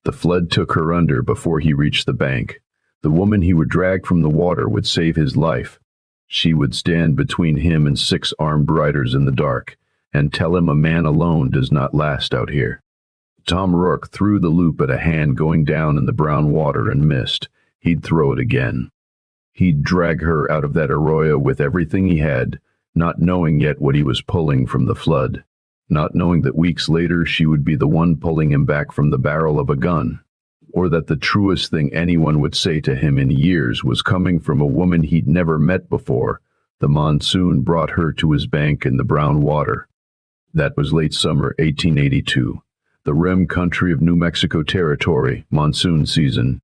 The flood took her under before he reached the bank. The woman he would drag from the water would save his life. She would stand between him and 6 armed riders in the dark, and tell him a man alone does not last out here. Tom Rourke threw the loop at a hand going down in the brown water and missed. He'd throw it again. He'd drag her out of that arroyo with everything he had, not knowing yet what he was pulling from the flood, not knowing that weeks later she would be the one pulling him back from the barrel of a gun, or that the truest thing anyone would say to him in years was coming from a woman he'd never met before. The monsoon brought her to his bank in the brown water. That was late summer 1882, the rim country of New Mexico Territory, monsoon season.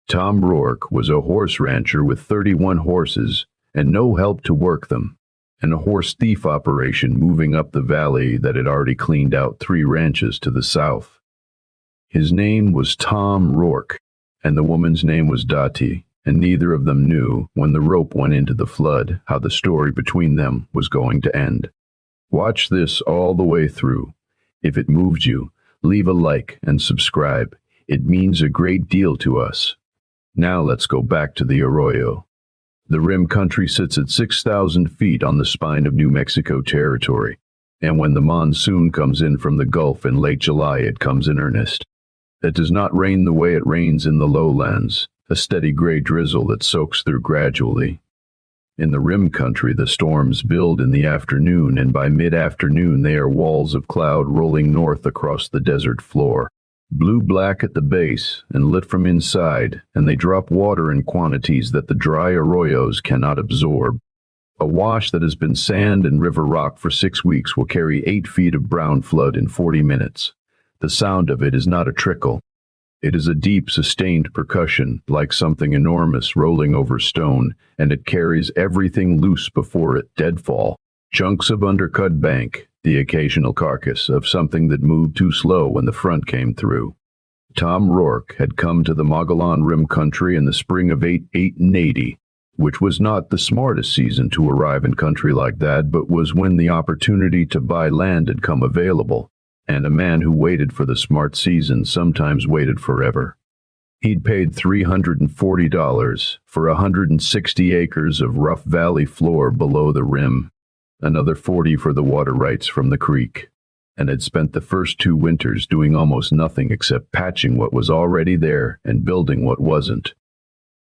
Tom Rourke was a horse rancher with 31 horses and no help to work them, and a horse thief operation moving up the valley that had already cleaned out 3 ranches to the south. His name was Tom Rourke, and the woman's name was Dahti, and neither of them knew, when the rope went into the flood, how the story between them was going to end. Watch this all the way through. If it moved you, leave a like and subscribe. It means a great deal to us. Now let's go back to the Arroyo. The rim country sits at 6,000 feet on the spine of New Mexico Territory, and when the monsoon comes in from the Gulf in late July, it comes in earnest. It does not rain the way it rains in the lowlands, a steady gray drizzle that soaks through gradually. In the rim country, the storms build in the afternoon, and by mid-afternoon they are walls of cloud rolling north across the desert floor, blue-black at the base and lit from inside, and they drop water in quantities that the dry arroyos cannot absorb. A wash that has been sand and river rock for 6 weeks will carry 8 feet of brown flood in 40 minutes. The sound of it is not a trickle. It is a deep, sustained percussion, like something enormous rolling over stone, and it carries everything loose before it, deadfall. Chunks of undercut bank, the occasional carcass of something that moved too slow when the front came through. Tom Rourke had come to the Mogollon rim country in the spring of 1880, which was not the smartest season to arrive in country like that, but was when the opportunity to buy land had come available. And a man who waited for the smart season sometimes waited forever. He'd paid $340 for 160 acres of rough valley floor below the rim, another 40 for the water rights from the creek, and had spent the first 2 winters doing almost nothing except patching what was already there and building what wasn't.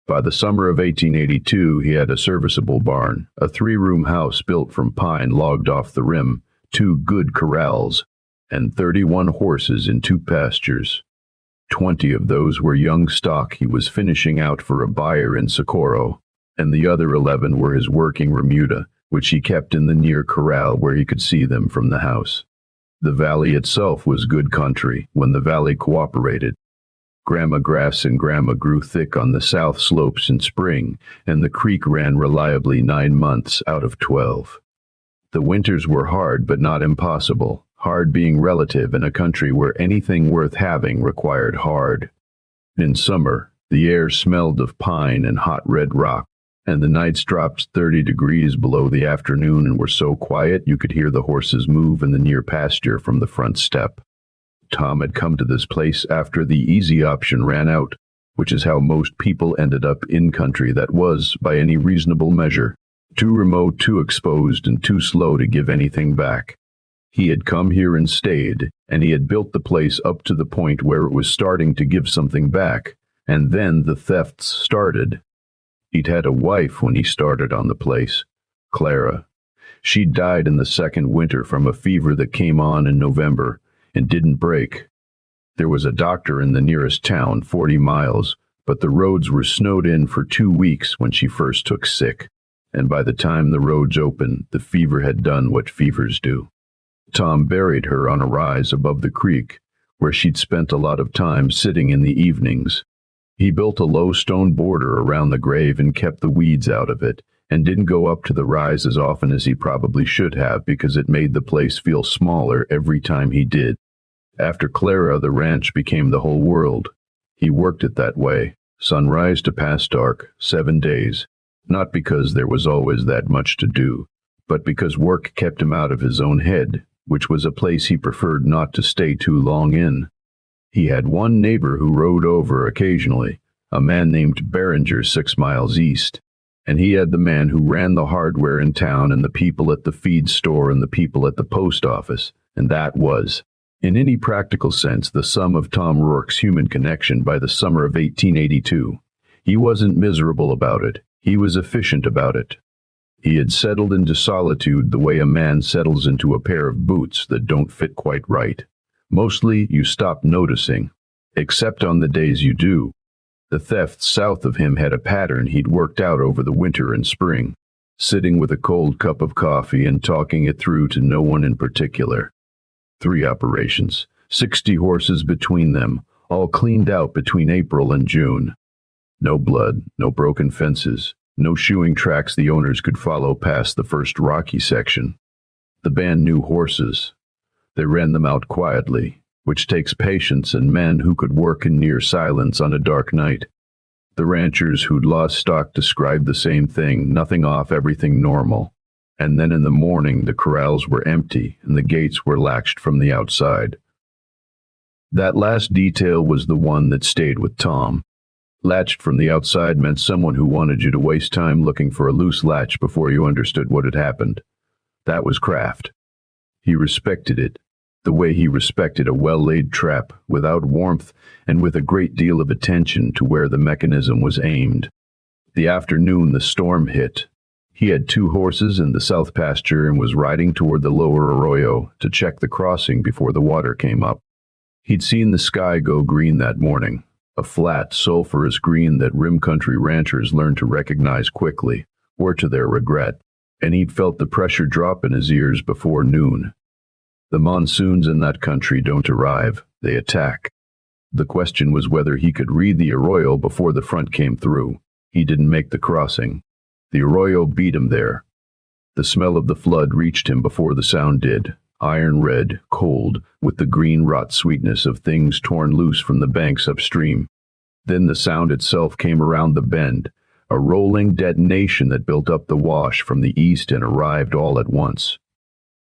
By the summer of 1882, he had a serviceable barn, a 3-room house built from pine logged off the rim, 2 good corrals, and 31 horses in 2 pastures. 20 of those were young stock he was finishing out for a buyer in Socorro, and the other 11 were his working remuda, which he kept in the near corral where he could see them from the house. The valley itself was good country when the valley cooperated. Grama grass and grama grew thick on the south slopes in spring, and the creek ran reliably 9 months out of 12. The winters were hard but not impossible. Hard being relative in a country where anything worth having required hard. In summer, the air smelled of pine and hot red rock, and the nights dropped 30 degrees below the afternoon and were so quiet you could hear the horses move in the near pasture from the front step. Tom had come to this place after the easy option ran out, which is how most people ended up in country that was, by any reasonable measure, too remote, too exposed, and too slow to give anything back. He had come here and stayed, and he had built the place up to the point where it was starting to give something back, and then the thefts started. He'd had a wife when he started on the place, Clara. She died in the second winter from a fever that came on in November and didn't break. There was a doctor in the nearest town, 40 miles, but the roads were snowed in for 2 weeks when she first took sick, and by the time the roads opened, the fever had done what fevers do. Tom buried her on a rise above the creek, where she'd spent a lot of time sitting in the evenings. He built a low stone border around the grave and kept the weeds out of it, and didn't go up to the rise as often as he probably should have because it made the place feel smaller every time he did. After Clara, the ranch became the whole world. He worked it that way, sunrise to past dark, 7 days, not because there was always that much to do, but because work kept him out of his own head, which was a place he preferred not to stay too long in. He had one neighbor who rode over occasionally, a man named Behringer 6 miles east, and he had the man who ran the hardware in town and the people at the feed store and the people at the post office, and that was, in any practical sense, the sum of Tom Rourke's human connection by the summer of 1882. He wasn't miserable about it. He was efficient about it. He had settled into solitude the way a man settles into a pair of boots that don't fit quite right. Mostly you stop noticing, except on the days you do. The thefts south of him had a pattern he'd worked out over the winter and spring, sitting with a cold cup of coffee and talking it through to no one in particular. 3 operations, 60 horses between them, all cleaned out between April and June. No blood, no broken fences, no shoeing tracks the owners could follow past the first rocky section. The band knew horses. They ran them out quietly, which takes patience and men who could work in near silence on a dark night. The ranchers who'd lost stock described the same thing, nothing off, everything normal. And then in the morning the corrals were empty and the gates were latched from the outside. That last detail was the one that stayed with Tom. Latched from the outside meant someone who wanted you to waste time looking for a loose latch before you understood what had happened. That was craft. He respected it, the way he respected a well-laid trap, without warmth and with a great deal of attention to where the mechanism was aimed. The afternoon the storm hit. He had 2 horses in the south pasture and was riding toward the lower Arroyo to check the crossing before the water came up. He'd seen the sky go green that morning, a flat, sulphurous green that rim country ranchers learned to recognize quickly, or to their regret, and he'd felt the pressure drop in his ears before noon. The monsoons in that country don't arrive, they attack. The question was whether he could read the Arroyo before the front came through. He didn't make the crossing. The Arroyo beat him there. The smell of the flood reached him before the sound did, iron red, cold, with the green rot sweetness of things torn loose from the banks upstream. Then the sound itself came around the bend, a rolling detonation that built up the wash from the east and arrived all at once.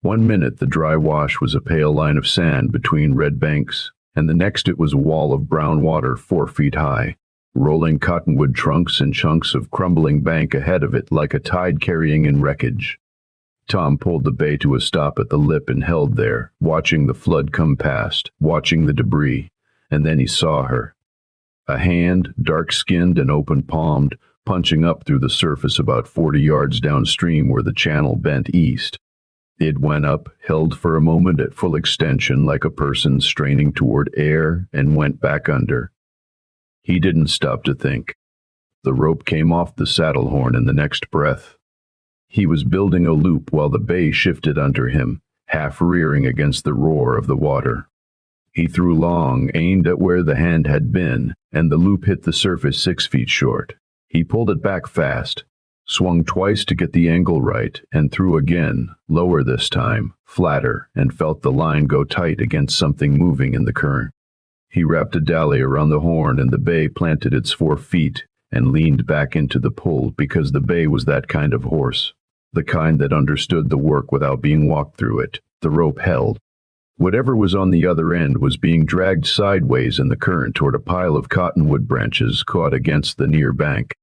1 minute the dry wash was a pale line of sand between red banks, and the next it was a wall of brown water 4 feet high, rolling cottonwood trunks and chunks of crumbling bank ahead of it like a tide carrying in wreckage. Tom pulled the bay to a stop at the lip and held there, watching the flood come past, watching the debris, and then he saw her. A hand, dark-skinned and open-palmed, punching up through the surface about 40 yards downstream where the channel bent east. It went up, held for a moment at full extension like a person straining toward air, and went back under. He didn't stop to think. The rope came off the saddle horn in the next breath. He was building a loop while the bay shifted under him, half rearing against the roar of the water. He threw long, aimed at where the hand had been, and the loop hit the surface 6 feet short. He pulled it back fast, swung twice to get the angle right, and threw again, lower this time, flatter, and felt the line go tight against something moving in the current. He wrapped a dolly around the horn and the bay planted its 4 feet and leaned back into the pull because the bay was that kind of horse, the kind that understood the work without being walked through it. The rope held. Whatever was on the other end was being dragged sideways in the current toward a pile of cottonwood branches caught against the near bank.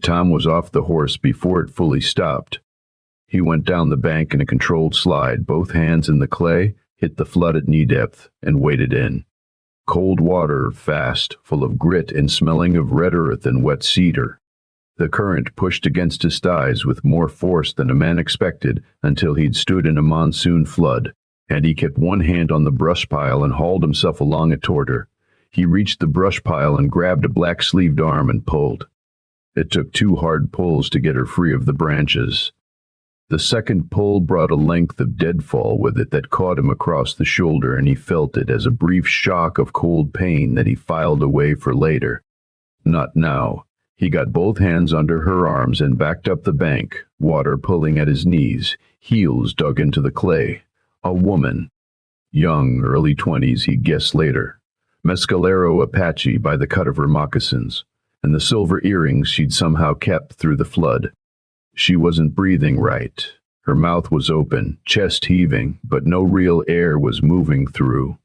Tom was off the horse before it fully stopped. He went down the bank in a controlled slide, both hands in the clay, hit the flood at knee depth, and waded in. Cold water, fast, full of grit and smelling of red earth and wet cedar. The current pushed against his thighs with more force than a man expected until he'd stood in a monsoon flood, and he kept one hand on the brush pile and hauled himself along it toward her. He reached the brush pile and grabbed a black-sleeved arm and pulled. It took 2 hard pulls to get her free of the branches. The second pull brought a length of deadfall with it that caught him across the shoulder, and he felt it as a brief shock of cold pain that he filed away for later. Not now. He got both hands under her arms and backed up the bank, water pulling at his knees, heels dug into the clay. A woman. Young, early 20s, he guessed later. Mescalero Apache by the cut of her moccasins, and the silver earrings she'd somehow kept through the flood. She wasn't breathing right. Her mouth was open, chest heaving, but no real air was moving through.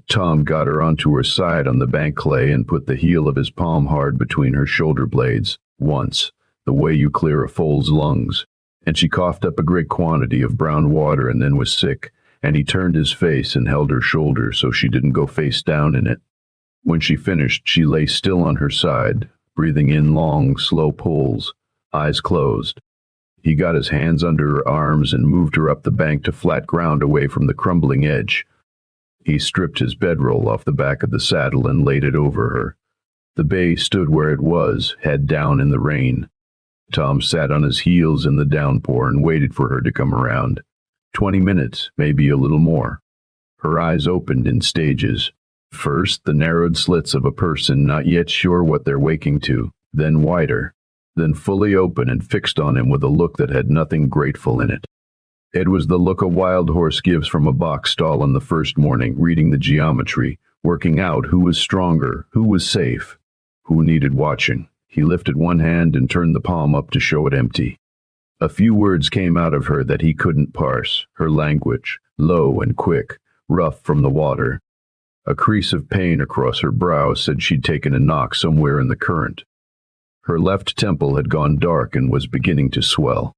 Tom got her onto her side on the bank clay and put the heel of his palm hard between her shoulder blades, once, the way you clear a foal's lungs, and she coughed up a great quantity of brown water and then was sick, and he turned his face and held her shoulder so she didn't go face down in it. When she finished, she lay still on her side, breathing in long, slow pulls, eyes closed. He got his hands under her arms and moved her up the bank to flat ground away from the crumbling edge. He stripped his bedroll off the back of the saddle and laid it over her. The bay stood where it was, head down in the rain. Tom sat on his heels in the downpour and waited for her to come around. 20 minutes, maybe a little more. Her eyes opened in stages. First, the narrowed slits of a person not yet sure what they're waking to, then wider, then fully open and fixed on him with a look that had nothing grateful in it. It was the look a wild horse gives from a box stall on the first morning, reading the geometry, working out who was stronger, who was safe, who needed watching. He lifted one hand and turned the palm up to show it empty. A few words came out of her that he couldn't parse, her language, low and quick, rough from the water. A crease of pain across her brow said she'd taken a knock somewhere in the current. Her left temple had gone dark and was beginning to swell.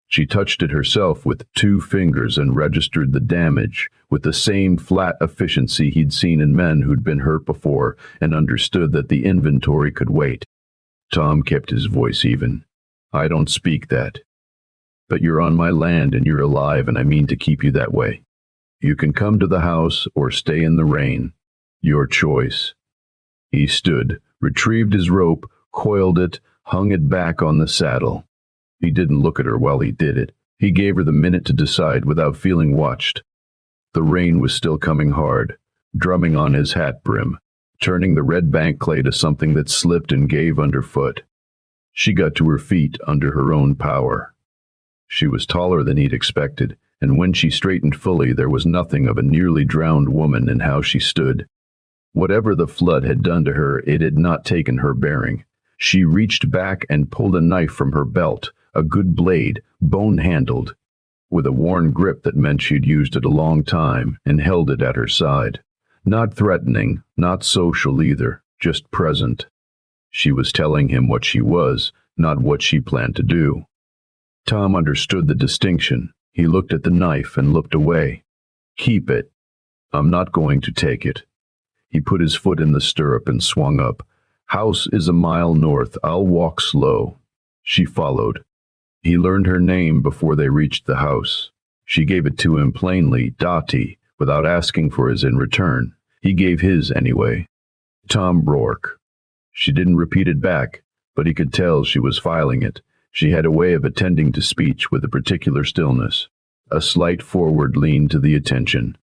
She touched it herself with 2 fingers and registered the damage with the same flat efficiency he'd seen in men who'd been hurt before, and understood that the inventory could wait. Tom kept his voice even. "I don't speak that. But you're on my land and you're alive, and I mean to keep you that way. You can come to the house or stay in the rain. Your choice." He stood, retrieved his rope, coiled it, hung it back on the saddle. He didn't look at her while he did it. He gave her the minute to decide without feeling watched. The rain was still coming hard, drumming on his hat brim, turning the red bank clay to something that slipped and gave underfoot. She got to her feet under her own power. She was taller than he'd expected, and when she straightened fully, there was nothing of a nearly drowned woman in how she stood. Whatever the flood had done to her, it had not taken her bearing. She reached back and pulled a knife from her belt, a good blade, bone-handled, with a worn grip that meant she'd used it a long time, and held it at her side. Not threatening, not social either, just present. She was telling him what she was, not what she planned to do. Tom understood the distinction. He looked at the knife and looked away. "Keep it. I'm not going to take it." He put his foot in the stirrup and swung up. "House is a mile north. I'll walk slow." She followed. He learned her name before they reached the house. She gave it to him plainly, Dahti, without asking for his in return. He gave his anyway. Tom Rourke. She didn't repeat it back, but he could tell she was filing it. She had a way of attending to speech with a particular stillness, a slight forward lean to the attention,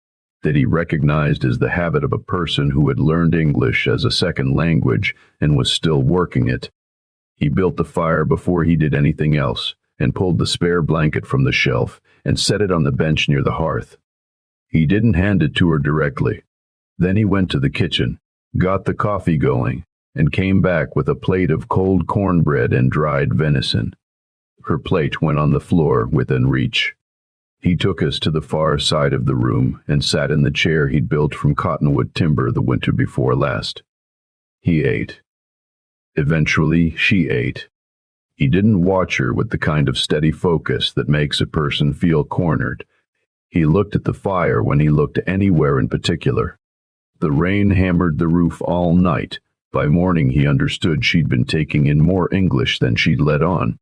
that he recognized as the habit of a person who had learned English as a second language and was still working it. He built the fire before he did anything else, and pulled the spare blanket from the shelf and set it on the bench near the hearth. He didn't hand it to her directly. Then he went to the kitchen, got the coffee going, and came back with a plate of cold cornbread and dried venison. Her plate went on the floor within reach. He took us to the far side of the room and sat in the chair he'd built from cottonwood timber the winter before last. He ate. Eventually, she ate. He didn't watch her with the kind of steady focus that makes a person feel cornered. He looked at the fire when he looked anywhere in particular. The rain hammered the roof all night. By morning he understood she'd been taking in more English than she'd let on.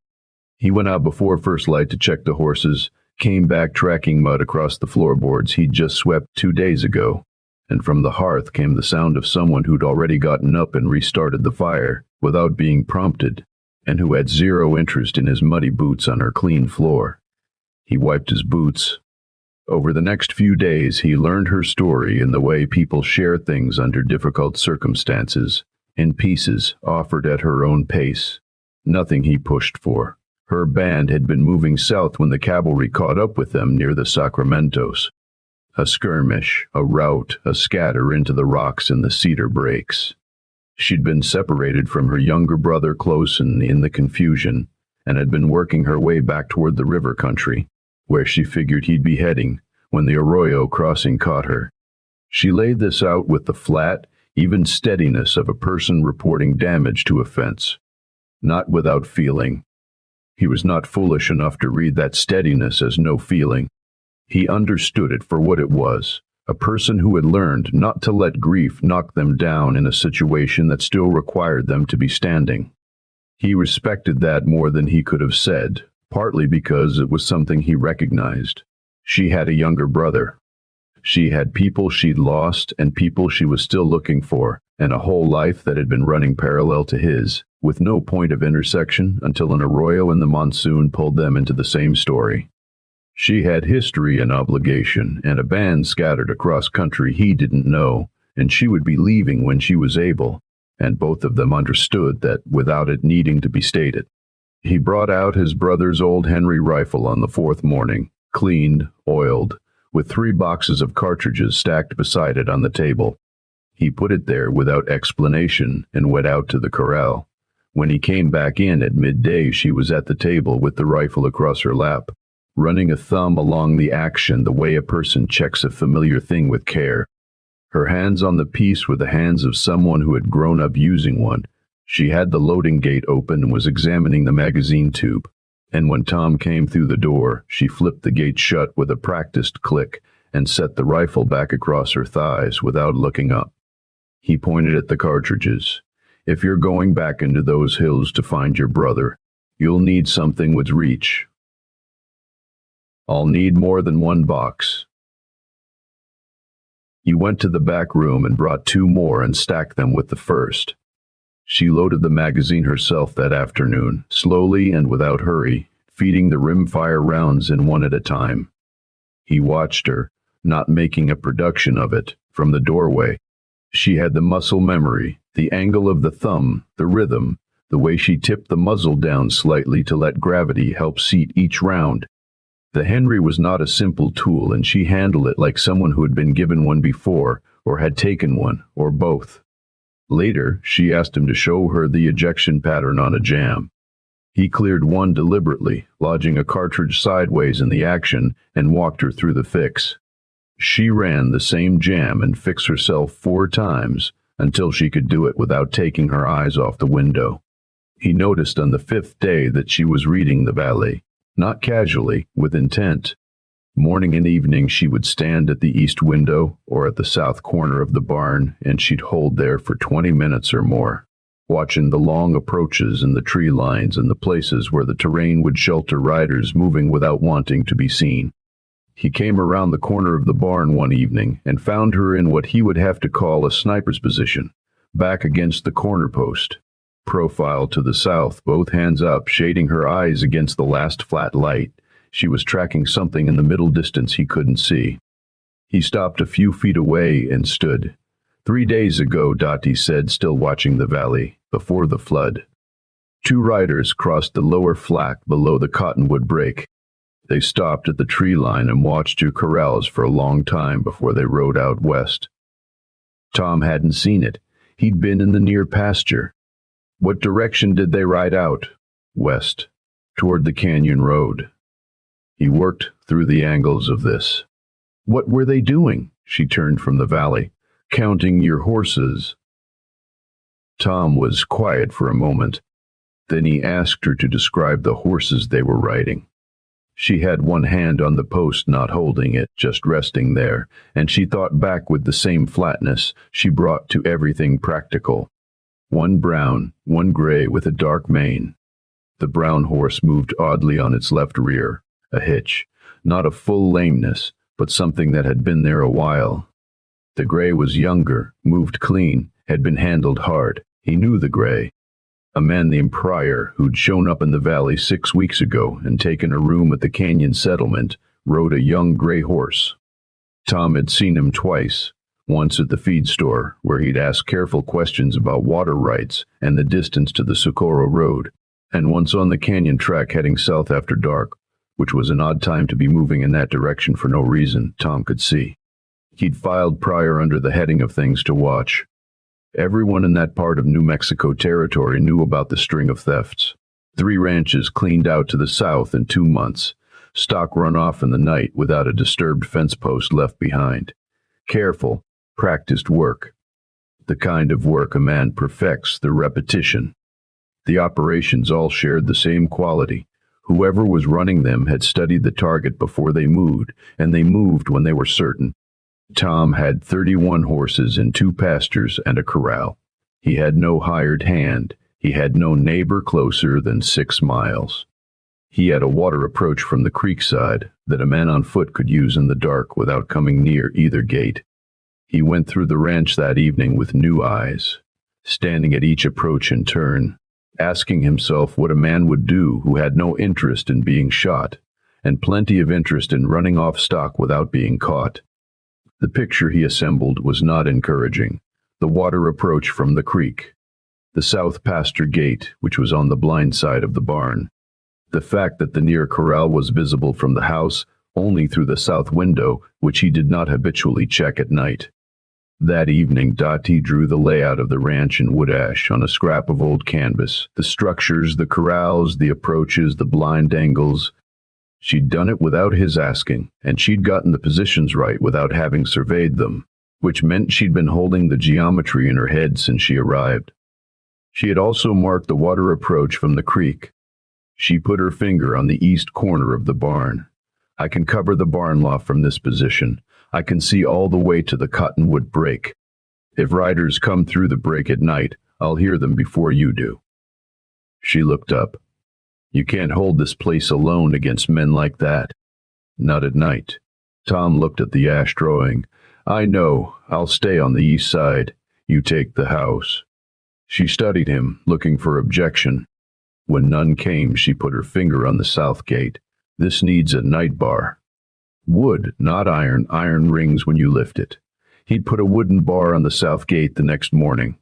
He went out before first light to check the horses, came back tracking mud across the floorboards he'd just swept 2 days ago, and from the hearth came the sound of someone who'd already gotten up and restarted the fire without being prompted, and who had zero interest in his muddy boots on her clean floor. He wiped his boots. Over the next few days he learned her story in the way people share things under difficult circumstances, in pieces offered at her own pace. Nothing he pushed for. Her band had been moving south when the cavalry caught up with them near the Sacramentos. A skirmish, a rout, a scatter into the rocks in the cedar breaks. She'd been separated from her younger brother close in the confusion, and had been working her way back toward the river country, where she figured he'd be heading when the Arroyo crossing caught her. She laid this out with the flat, even steadiness of a person reporting damage to a fence. Not without feeling. He was not foolish enough to read that steadiness as no feeling. He understood it for what it was, a person who had learned not to let grief knock them down in a situation that still required them to be standing. He respected that more than he could have said, partly because it was something he recognized. She had a younger brother. She had people she'd lost and people she was still looking for, and a whole life that had been running parallel to his, with no point of intersection until an Arroyo and the monsoon pulled them into the same story. She had history and obligation, and a band scattered across country he didn't know, and she would be leaving when she was able, and both of them understood that without it needing to be stated. He brought out his brother's old Henry rifle on the fourth morning, cleaned, oiled, with 3 boxes of cartridges stacked beside it on the table. He put it there without explanation and went out to the corral. When he came back in at midday, she was at the table with the rifle across her lap, running a thumb along the action the way a person checks a familiar thing with care. Her hands on the piece were the hands of someone who had grown up using one. She had the loading gate open and was examining the magazine tube. And when Tom came through the door, she flipped the gate shut with a practiced click and set the rifle back across her thighs without looking up. He pointed at the cartridges. If you're going back into those hills to find your brother, you'll need something with reach. I'll need more than 1 box. He went to the back room and brought 2 more and stacked them with the first. She loaded the magazine herself that afternoon, slowly and without hurry, feeding the rimfire rounds in one at a time. He watched her, not making a production of it, from the doorway. She had the muscle memory, the angle of the thumb, the rhythm, the way she tipped the muzzle down slightly to let gravity help seat each round. The Henry was not a simple tool, and she handled it like someone who had been given one before, or had taken one, or both. Later, she asked him to show her the ejection pattern on a jam. He cleared one deliberately, lodging a cartridge sideways in the action, and walked her through the fix. She ran the same jam and fixed herself 4 times, until she could do it without taking her eyes off the window. He noticed on the 5th day that she was reading the valet, not casually, with intent. Morning and evening she would stand at the east window or at the south corner of the barn, and she'd hold there for 20 minutes or more, watching the long approaches and the tree lines and the places where the terrain would shelter riders moving without wanting to be seen. He came around the corner of the barn one evening and found her in what he would have to call a sniper's position, back against the corner post, profile to the south, both hands up, shading her eyes against the last flat light. She was tracking something in the middle distance he couldn't see. He stopped a few feet away and stood. 3 days ago, Dahti said, still watching the valley, before the flood. 2 riders crossed the lower flat below the cottonwood break. They stopped at the tree line and watched your corrals for a long time before they rode out west. Tom hadn't seen it. He'd been in the near pasture. What direction did they ride out? West, toward the canyon road. He worked through the angles of this. What were they doing? She turned from the valley. Counting your horses. Tom was quiet for a moment. Then he asked her to describe the horses they were riding. She had one hand on the post, not holding it, just resting there, and she thought back with the same flatness she brought to everything practical. One brown, one gray with a dark mane. The brown horse moved oddly on its left rear, a hitch, not a full lameness, but something that had been there a while. The gray was younger, moved clean, had been handled hard. He knew the gray. A man named Pryor, who'd shown up in the valley 6 weeks ago and taken a room at the canyon settlement, rode a young gray horse. Tom had seen him twice, once at the feed store, where he'd asked careful questions about water rights and the distance to the Socorro Road, and once on the canyon track heading south after dark, which was an odd time to be moving in that direction for no reason Tom could see. He'd filed Pryor under the heading of things to watch. Everyone in that part of New Mexico territory knew about the string of thefts. 3 ranches cleaned out to the south in 2 months. Stock run off in the night without a disturbed fence post left behind. Careful, practiced work. The kind of work a man perfects through repetition. The operations all shared the same quality. Whoever was running them had studied the target before they moved, and they moved when they were certain. Tom had 31 horses in 2 pastures and a corral. He had no hired hand. He had no neighbor closer than 6 miles. He had a water approach from the creek side that a man on foot could use in the dark without coming near either gate. He went through the ranch that evening with new eyes, standing at each approach in turn, asking himself what a man would do who had no interest in being shot, and plenty of interest in running off stock without being caught. The picture he assembled was not encouraging. The water approach from the creek, the south pasture gate, which was on the blind side of the barn, the fact that the near corral was visible from the house only through the south window, which he did not habitually check at night. That evening, Dahti drew the layout of the ranch in wood ash on a scrap of old canvas, the structures, the corrals, the approaches, the blind angles. She'd done it without his asking, and she'd gotten the positions right without having surveyed them, which meant she'd been holding the geometry in her head since she arrived. She had also marked the water approach from the creek. She put her finger on the east corner of the barn. I can cover the barn loft from this position. I can see all the way to the cottonwood break. If riders come through the break at night, I'll hear them before you do. She looked up. You can't hold this place alone against men like that. Not at night. Tom looked at the ash drawing. I know. I'll stay on the east side. You take the house. She studied him, looking for objection. When none came, she put her finger on the south gate. This needs a night bar. Wood, not iron. Iron rings when you lift it. He'd put a wooden bar on the south gate the next morning.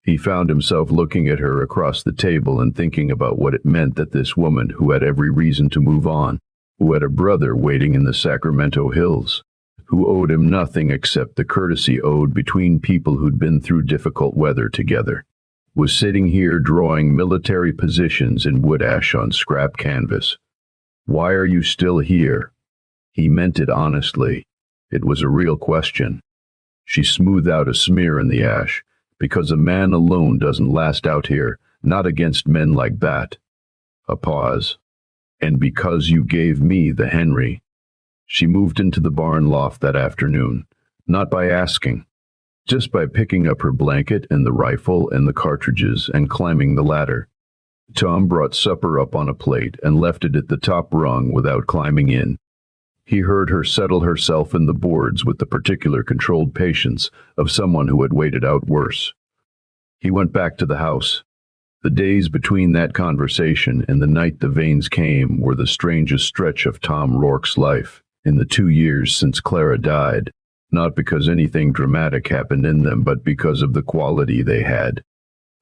He found himself looking at her across the table and thinking about what it meant that this woman, who had every reason to move on, who had a brother waiting in the Sacramento hills, who owed him nothing except the courtesy owed between people who'd been through difficult weather together, was sitting here drawing military positions in wood ash on scrap canvas. Why are you still here? He meant it honestly. It was a real question. She smoothed out a smear in the ash. Because a man alone doesn't last out here, not against men like that. A pause. And because you gave me the Henry. She moved into the barn loft that afternoon, not by asking, just by picking up her blanket and the rifle and the cartridges and climbing the ladder. Tom brought supper up on a plate and left it at the top rung without climbing in. He heard her settle herself in the boards with the particular controlled patience of someone who had waited out worse. He went back to the house. The days between that conversation and the night the veins came were the strangest stretch of Tom Rourke's life in the 2 years since Clara died, not because anything dramatic happened in them, but because of the quality they had.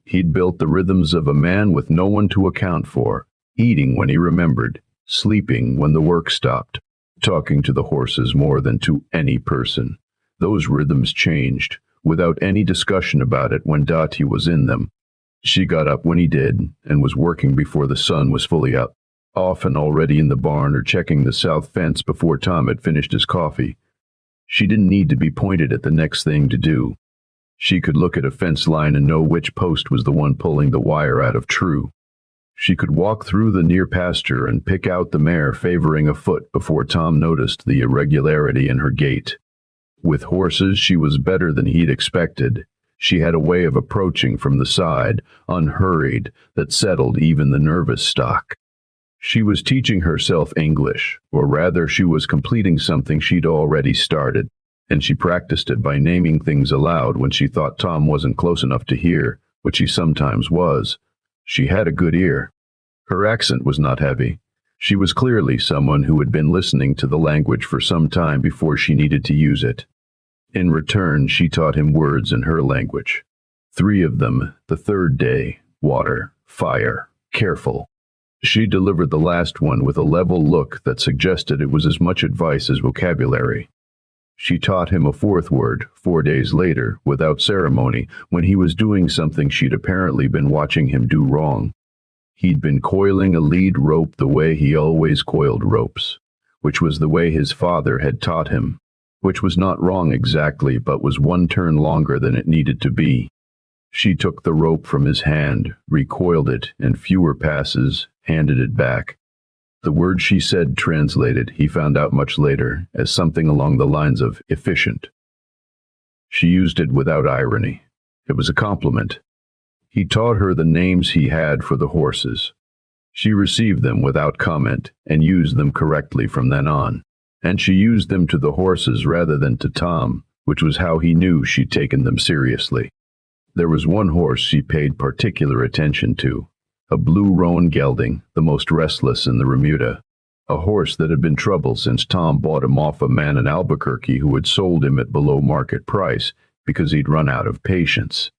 He'd built the rhythms of a man with no one to account for, eating when he remembered, sleeping when the work stopped, talking to the horses more than to any person. Those rhythms changed, without any discussion about it when Dahti was in them. She got up when he did, and was working before the sun was fully up, often already in the barn or checking the south fence before Tom had finished his coffee. She didn't need to be pointed at the next thing to do. She could look at a fence line and know which post was the one pulling the wire out of true. She could walk through the near pasture and pick out the mare favoring a foot before Tom noticed the irregularity in her gait. With horses, she was better than he'd expected. She had a way of approaching from the side, unhurried, that settled even the nervous stock. She was teaching herself English, or rather she was completing something she'd already started, and she practiced it by naming things aloud when she thought Tom wasn't close enough to hear, which he sometimes was. She had a good ear. Her accent was not heavy. She was clearly someone who had been listening to the language for some time before she needed to use it. In return, she taught him words in her language. 3 of them, the third day: water, fire, careful. She delivered the last one with a level look that suggested it was as much advice as vocabulary. She taught him a 4th word 4 days later, without ceremony, when he was doing something she'd apparently been watching him do wrong. He'd been coiling a lead rope the way he always coiled ropes, which was the way his father had taught him, which was not wrong exactly, but was one turn longer than it needed to be. She took the rope from his hand, recoiled it, and fewer passes, handed it back. The word she said translated, he found out much later, as something along the lines of efficient. She used it without irony. It was a compliment. He taught her the names he had for the horses. She received them without comment and used them correctly from then on. And she used them to the horses rather than to Tom, which was how he knew she'd taken them seriously. There was one horse she paid particular attention to, a blue Roan Gelding, the most restless in the remuda, a horse that had been trouble since Tom bought him off a man in Albuquerque who had sold him at below market price because he'd run out of patience.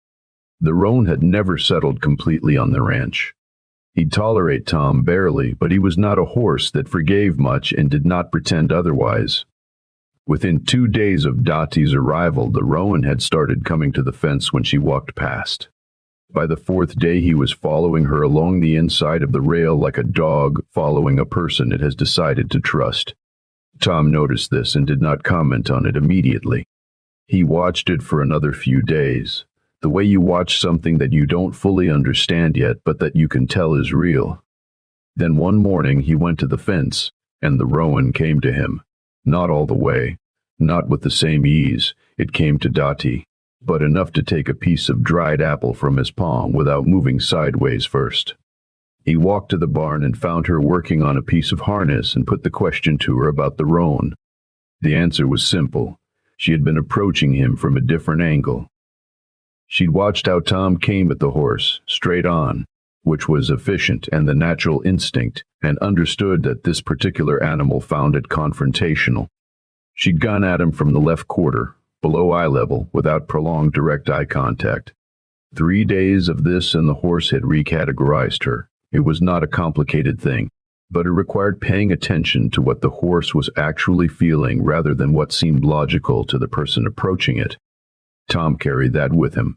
The roan had never settled completely on the ranch. He'd tolerate Tom barely, but he was not a horse that forgave much and did not pretend otherwise. Within 2 days of Dahti's arrival, the roan had started coming to the fence when she walked past. By the 4th day, he was following her along the inside of the rail like a dog following a person it has decided to trust. Tom noticed this and did not comment on it immediately. He watched it for another few days, the way you watch something that you don't fully understand yet but that you can tell is real. Then one morning he went to the fence, and the roan came to him. Not all the way, not with the same ease. It came to Dahti, but enough to take a piece of dried apple from his palm without moving sideways first. He walked to the barn and found her working on a piece of harness and put the question to her about the roan. The answer was simple. She had been approaching him from a different angle. She'd watched how Tom came at the horse, straight on, which was efficient and the natural instinct, and understood that this particular animal found it confrontational. She'd gone at him from the left quarter, below eye level, without prolonged direct eye contact. 3 days of this and the horse had recategorized her. It was not a complicated thing, but it required paying attention to what the horse was actually feeling rather than what seemed logical to the person approaching it. Tom carried that with him.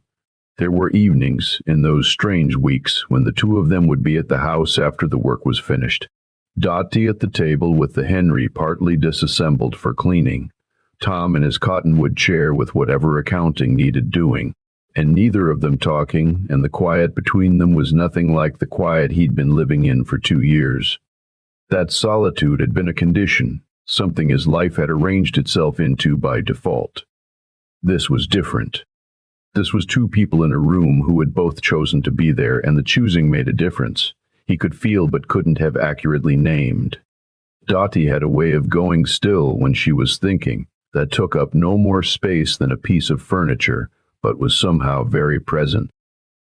There were evenings, in those strange weeks, when the two of them would be at the house after the work was finished. Dahti at the table with the Henry partly disassembled for cleaning, Tom in his cottonwood chair with whatever accounting needed doing, and neither of them talking, and the quiet between them was nothing like the quiet he'd been living in for 2 years. That solitude had been a condition, something his life had arranged itself into by default. This was different. This was 2 people in a room who had both chosen to be there, and the choosing made a difference. He could feel but couldn't have accurately named. Dahti had a way of going still when she was thinking that took up no more space than a piece of furniture, but was somehow very present.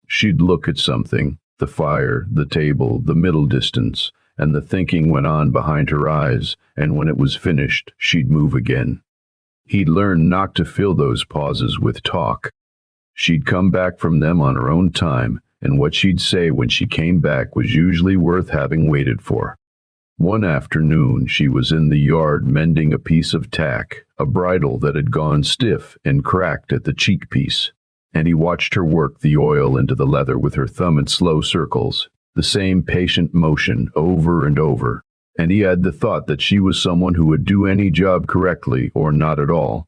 She'd look at something, the fire, the table, the middle distance, and the thinking went on behind her eyes, and when it was finished, she'd move again. He'd learned not to fill those pauses with talk. She'd come back from them on her own time, and what she'd say when she came back was usually worth having waited for. One afternoon she was in the yard mending a piece of tack, a bridle that had gone stiff and cracked at the cheek piece, and he watched her work the oil into the leather with her thumb in slow circles, the same patient motion over and over, and he had the thought that she was someone who would do any job correctly or not at all.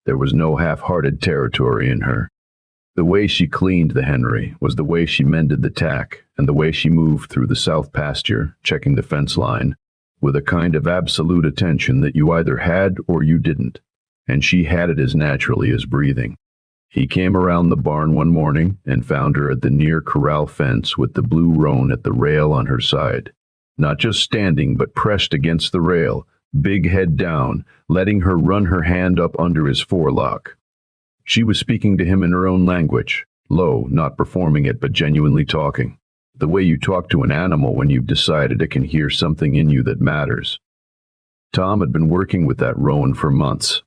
There was no half-hearted territory in her. The way she cleaned the Henry was the way she mended the tack, and the way she moved through the south pasture, checking the fence line, with a kind of absolute attention that you either had or you didn't, and she had it as naturally as breathing. He came around the barn one morning and found her at the near corral fence with the blue roan at the rail on her side, not just standing but pressed against the rail, big head down, letting her run her hand up under his forelock. She was speaking to him in her own language, low, not performing it but genuinely talking, the way you talk to an animal when you've decided it can hear something in you that matters. Tom had been working with that roan for months.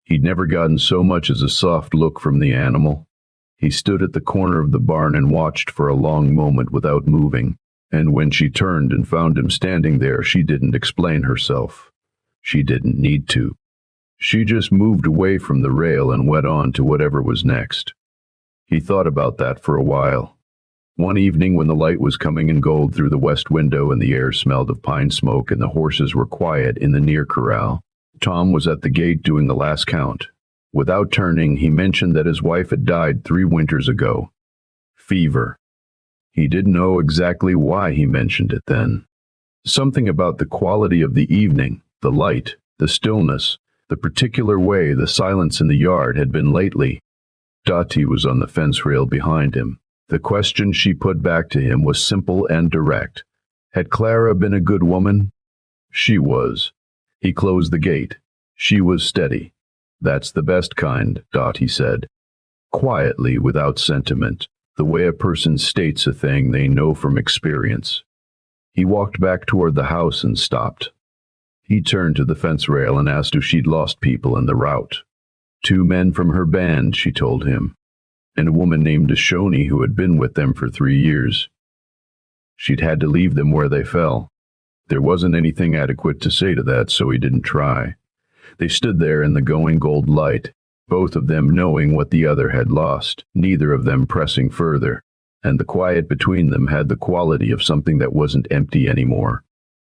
He'd never gotten so much as a soft look from the animal. He stood at the corner of the barn and watched for a long moment without moving, and when she turned and found him standing there, she didn't explain herself. She didn't need to. She just moved away from the rail and went on to whatever was next. He thought about that for a while. One evening when the light was coming in gold through the west window and the air smelled of pine smoke and the horses were quiet in the near corral, Tom was at the gate doing the last count. Without turning, he mentioned that his wife had died 3 winters ago. Fever. He didn't know exactly why he mentioned it then. Something about the quality of the evening, the light, the stillness, the particular way the silence in the yard had been lately. Dahti was on the fence rail behind him. The question she put back to him was simple and direct. Had Clara been a good woman? She was. He closed the gate. She was steady. That's the best kind, Dahti said. Quietly, without sentiment, the way a person states a thing they know from experience. He walked back toward the house and stopped. He turned to the fence rail and asked if she'd lost people in the rout. 2 men from her band, she told him, and a woman named Dashoni who had been with them for 3 years. She'd had to leave them where they fell. There wasn't anything adequate to say to that, so he didn't try. They stood there in the going gold light, both of them knowing what the other had lost, neither of them pressing further, and the quiet between them had the quality of something that wasn't empty anymore.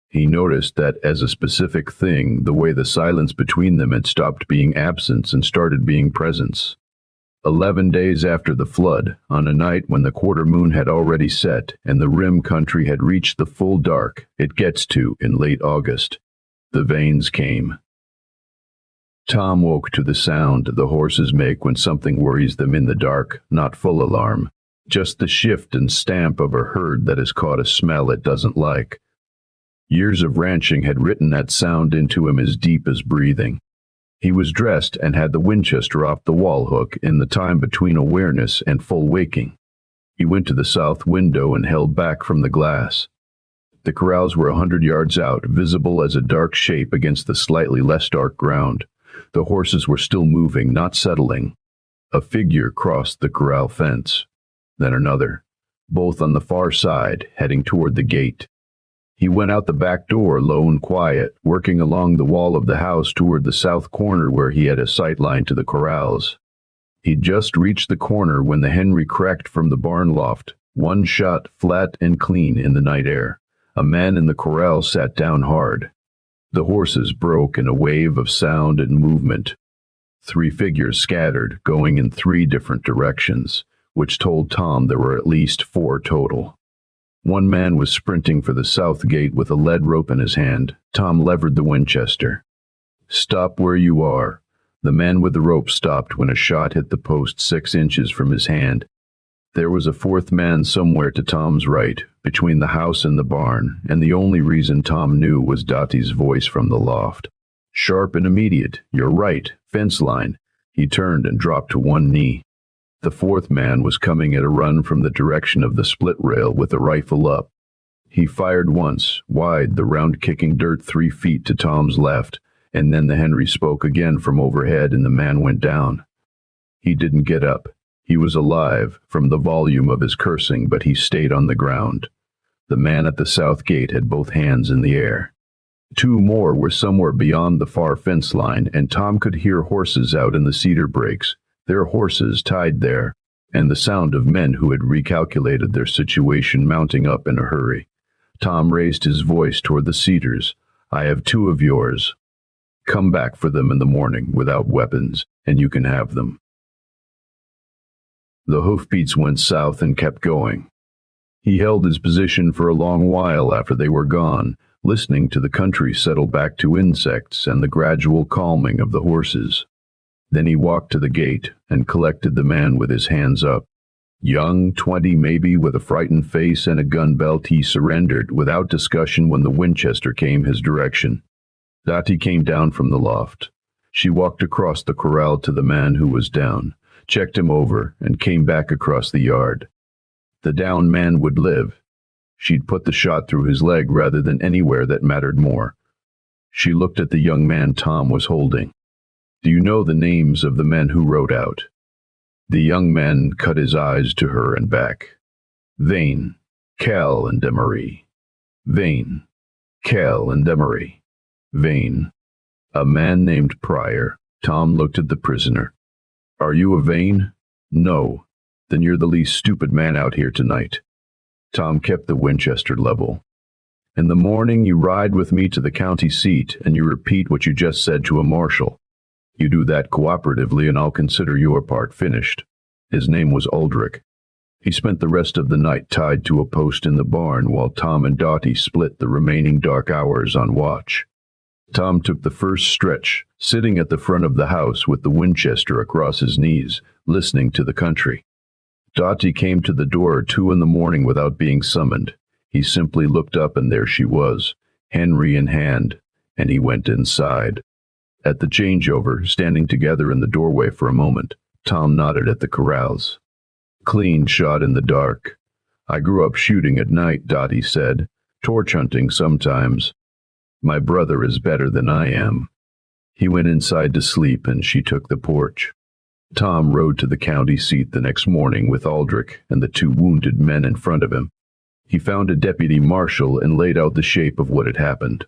He noticed that as a specific thing, the way the silence between them had stopped being absence and started being presence. 11 days after the flood, on a night when the quarter moon had already set and the rim country had reached the full dark it gets to in late August, the Vanes came. Tom woke to the sound the horses make when something worries them in the dark, not full alarm, just the shift and stamp of a herd that has caught a smell it doesn't like. Years of ranching had written that sound into him as deep as breathing. He was dressed and had the Winchester off the wall hook in the time between awareness and full waking. He went to the south window and held back from the glass. The corrals were 100 yards out, visible as a dark shape against the slightly less dark ground. The horses were still moving, not settling. A figure crossed the corral fence, then another, both on the far side, heading toward the gate. He went out the back door, low and quiet, working along the wall of the house toward the south corner where he had a sight line to the corrals. He'd just reached the corner when the Henry cracked from the barn loft, one shot flat and clean in the night air. A man in the corral sat down hard. The horses broke in a wave of sound and movement. 3 figures scattered, going in 3 different directions, which told Tom there were at least 4 total. One man was sprinting for the south gate with a lead rope in his hand. Tom levered the Winchester. "Stop where you are." The man with the rope stopped when a shot hit the post 6 inches from his hand. There was a 4th man somewhere to Tom's right, between the house and the barn, and the only reason Tom knew was Dahti's voice from the loft. Sharp and immediate. "You're right. Fence line." He turned and dropped to one knee. The 4th man was coming at a run from the direction of the split rail with a rifle up. He fired once, wide, the round kicking dirt 3 feet to Tom's left, and then the Henry spoke again from overhead and the man went down. He didn't get up. He was alive from the volume of his cursing, but he stayed on the ground. The man at the south gate had both hands in the air. 2 more were somewhere beyond the far fence line, and Tom could hear horses out in the cedar breaks. Their horses tied there, and the sound of men who had recalculated their situation mounting up in a hurry. Tom raised his voice toward the cedars. "I have 2 of yours. Come back for them in the morning without weapons, and you can have them." The hoofbeats went south and kept going. He held his position for a long while after they were gone, listening to the country settle back to insects and the gradual calming of the horses. Then he walked to the gate and collected the man with his hands up. Young, 20 maybe, with a frightened face and a gun belt, he surrendered without discussion when the Winchester came his direction. Dahti came down from the loft. She walked across the corral to the man who was down, checked him over, and came back across the yard. The down man would live. She'd put the shot through his leg rather than anywhere that mattered more. She looked at the young man Tom was holding. "Do you know the names of the men who rode out?" The young man cut his eyes to her and back. "Vane, Cal, and Demery. Vane, Cal, and Demery. Vane." "A man named Pryor." Tom looked at the prisoner. "Are you a Vane?" "No." "Then you're the least stupid man out here tonight." Tom kept the Winchester level. In the morning you ride with me to the county seat and you repeat what you just said to a marshal. You do that cooperatively and I'll consider your part finished." His name was Uldrich. He spent the rest of the night tied to a post in the barn while Tom and Dahti split the remaining dark hours on watch. Tom took the first stretch, sitting at the front of the house with the Winchester across his knees, listening to the country. Dahti came to the door at 2 a.m. without being summoned. He simply looked up and there she was, Henry in hand, and he went inside. At the changeover, standing together in the doorway for a moment, Tom nodded at the corrals. "Clean shot in the dark. I grew up shooting at night," Dahti said. "Torch hunting sometimes. My brother is better than I am." He went inside to sleep and she took the porch. Tom rode to the county seat the next morning with Uldrich and the 2 wounded men in front of him. He found a deputy marshal and laid out the shape of what had happened.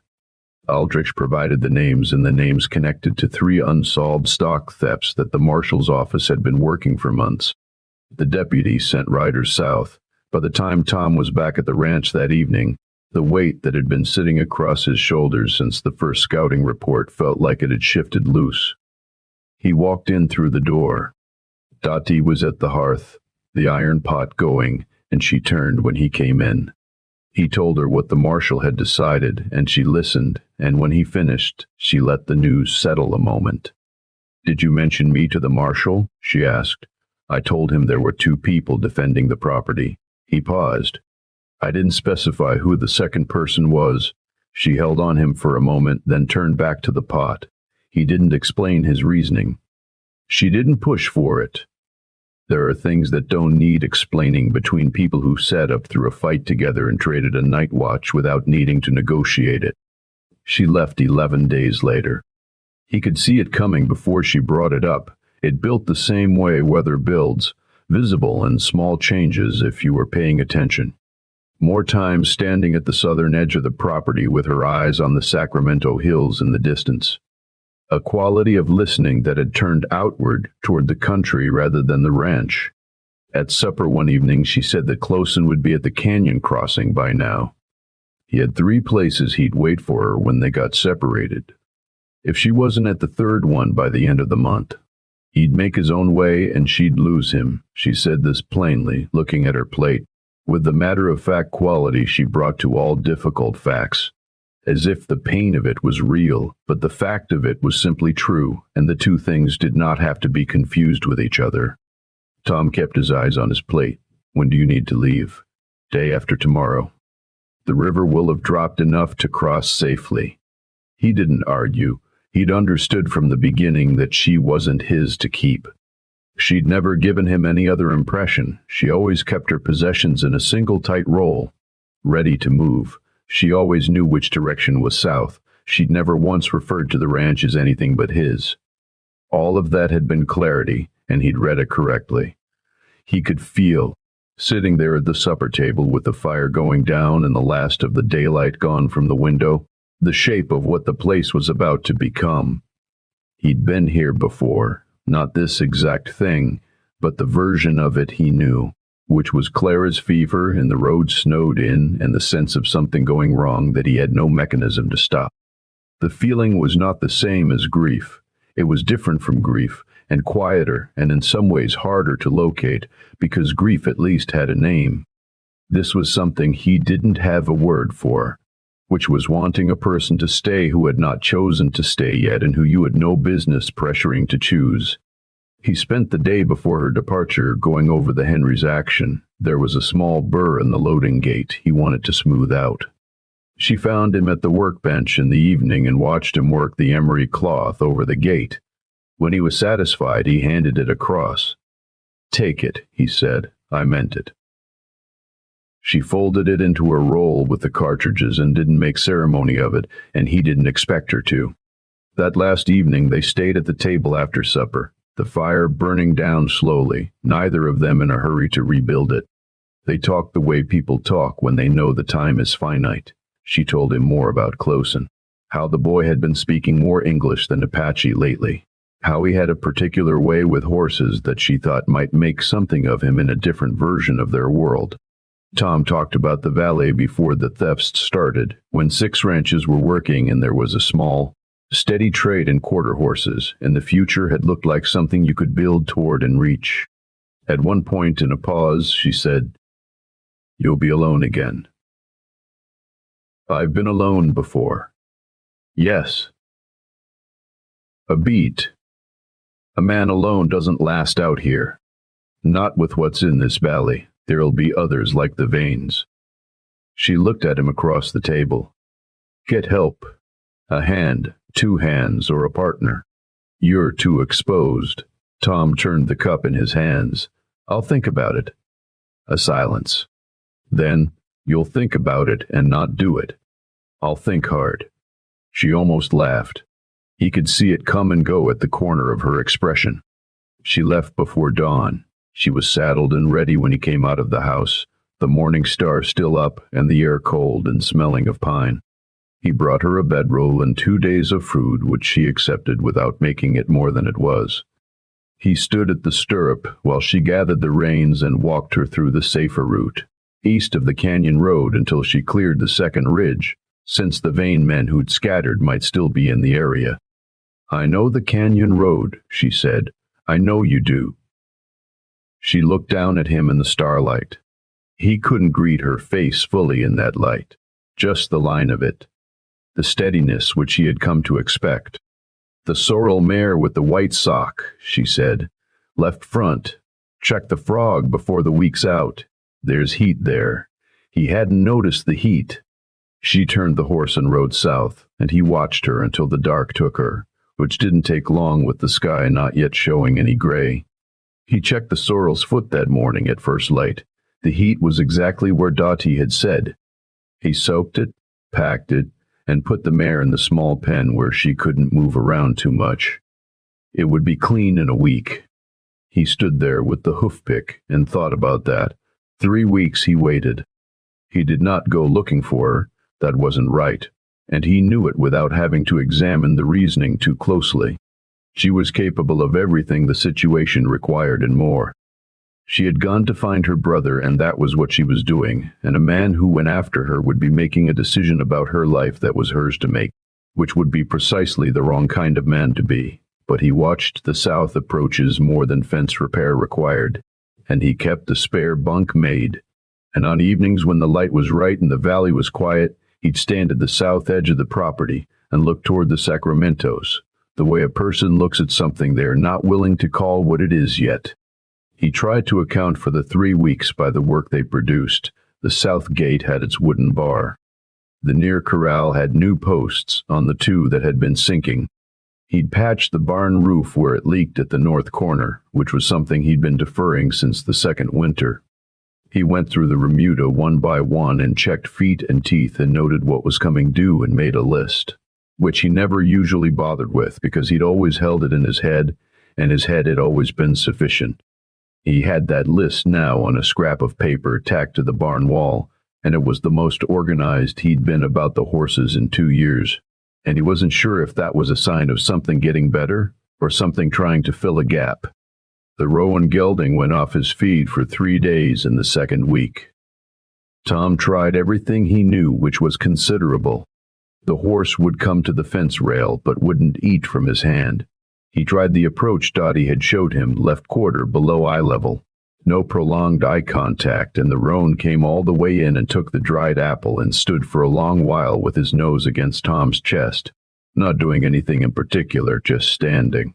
Uldrich provided the names and the names connected to 3 unsolved stock thefts that the marshal's office had been working for months. The deputy sent riders south. By the time Tom was back at the ranch that evening, the weight that had been sitting across his shoulders since the first scouting report felt like it had shifted loose. He walked in through the door. Dahti was at the hearth, the iron pot going, and she turned when he came in. He told her what the marshal had decided, and she listened, and when he finished, she let the news settle a moment. "Did you mention me to the marshal?" she asked. "I told him there were 2 people defending the property." He paused. "I didn't specify who the second person was." She held on him for a moment, then turned back to the pot. He didn't explain his reasoning. She didn't push for it. There are things that don't need explaining between people who sat up through a fight together and traded a night watch without needing to negotiate it. She left 11 days later. He could see it coming before she brought it up. It built the same way weather builds, visible in small changes if you were paying attention. More time standing at the southern edge of the property with her eyes on the Sacramento hills in the distance. A quality of listening that had turned outward toward the country rather than the ranch. At supper one evening, she said that Closen would be at the canyon crossing by now. He had 3 places he'd wait for her when they got separated. If she wasn't at the 3rd one by the end of the month, he'd make his own way and she'd lose him. She said this plainly, looking at her plate, with the matter-of-fact quality she brought to all difficult facts. As if the pain of it was real, but the fact of it was simply true, and the 2 things did not have to be confused with each other. Tom kept his eyes on his plate. "When do you need to leave?" "Day after tomorrow. The river will have dropped enough to cross safely." He didn't argue. He'd understood from the beginning that she wasn't his to keep. She'd never given him any other impression. She always kept her possessions in a single tight roll, ready to move. She always knew which direction was south. She'd never once referred to the ranch as anything but his. All of that had been clarity, and he'd read it correctly. He could feel, sitting there at the supper table with the fire going down and the last of the daylight gone from the window, the shape of what the place was about to become. He'd been here before, not this exact thing, but the version of it he knew, which was Clara's fever and the road snowed in and the sense of something going wrong that he had no mechanism to stop. The feeling was not the same as grief. It was different from grief, and quieter, and in some ways harder to locate, because grief at least had a name. This was something he didn't have a word for, which was wanting a person to stay who had not chosen to stay yet and who you had no business pressuring to choose. He spent the day before her departure going over the Henry's action. There was a small burr in the loading gate he wanted to smooth out. She found him at the workbench in the evening and watched him work the emery cloth over the gate. When he was satisfied, he handed it across. "Take it," he said. "I meant it." She folded it into a roll with the cartridges and didn't make ceremony of it, and he didn't expect her to. That last evening they stayed at the table after supper, the fire burning down slowly, neither of them in a hurry to rebuild it. They talked the way people talk when they know the time is finite. She told him more about Closen, how the boy had been speaking more English than Apache lately, how he had a particular way with horses that she thought might make something of him in a different version of their world. Tom talked about the valet before the thefts started, when 6 ranches were working and there was a small, steady trade in quarter horses, and the future had looked like something you could build toward and reach. At one point in a pause, she said, "You'll be alone again." "I've been alone before." "Yes." "A beat. A man alone doesn't last out here. Not with what's in this valley. There'll be others like the veins." She looked at him across the table. "Get help. A hand, 2 hands, or a partner. You're too exposed." Tom turned the cup in his hands. "I'll think about it." A silence. Then, "You'll think about it and not do it." "I'll think hard." She almost laughed. He could see it come and go at the corner of her expression. She left before dawn. She was saddled and ready when he came out of the house, the morning star still up and the air cold and smelling of pine. He brought her a bedroll and 2 days of food, which she accepted without making it more than it was. He stood at the stirrup while she gathered the reins and walked her through the safer route, east of the canyon road until she cleared the second ridge, since the Vane men who'd scattered might still be in the area. "I know the canyon road," she said. "I know you do." She looked down at him in the starlight. He couldn't greet her face fully in that light, just the line of it, the steadiness which he had come to expect. "The sorrel mare with the white sock," she said. "Left front. Check the frog before the week's out. There's heat there." He hadn't noticed the heat. She turned the horse and rode south, and he watched her until the dark took her, which didn't take long with the sky not yet showing any gray. He checked the sorrel's foot that morning at first light. The heat was exactly where Dahti had said. He soaked it, packed it, and put the mare in the small pen where she couldn't move around too much. It would be clean in a week. He stood there with the hoof pick and thought about that. 3 weeks he waited. He did not go looking for her. That wasn't right, and he knew it without having to examine the reasoning too closely. She was capable of everything the situation required and more. She had gone to find her brother, and that was what she was doing, and a man who went after her would be making a decision about her life that was hers to make, which would be precisely the wrong kind of man to be. But he watched the south approaches more than fence repair required, and he kept the spare bunk made. And on evenings when the light was right and the valley was quiet, he'd stand at the south edge of the property and look toward the Sacramentos, the way a person looks at something they are not willing to call what it is yet. He tried to account for the 3 weeks by the work they produced. The south gate had its wooden bar. The near corral had new posts on the 2 that had been sinking. He'd patched the barn roof where it leaked at the north corner, which was something he'd been deferring since the second winter. He went through the remuda one by one and checked feet and teeth and noted what was coming due and made a list, which he never usually bothered with because he'd always held it in his head, and his head had always been sufficient. He had that list now on a scrap of paper tacked to the barn wall, and it was the most organized he'd been about the horses in 2 years, and he wasn't sure if that was a sign of something getting better or something trying to fill a gap. The Roan Gelding went off his feed for 3 days in the second week. Tom tried everything he knew, which was considerable. The horse would come to the fence rail, but wouldn't eat from his hand. He tried the approach Dahti had showed him, left quarter below eye level. No prolonged eye contact, and the roan came all the way in and took the dried apple and stood for a long while with his nose against Tom's chest, not doing anything in particular, just standing.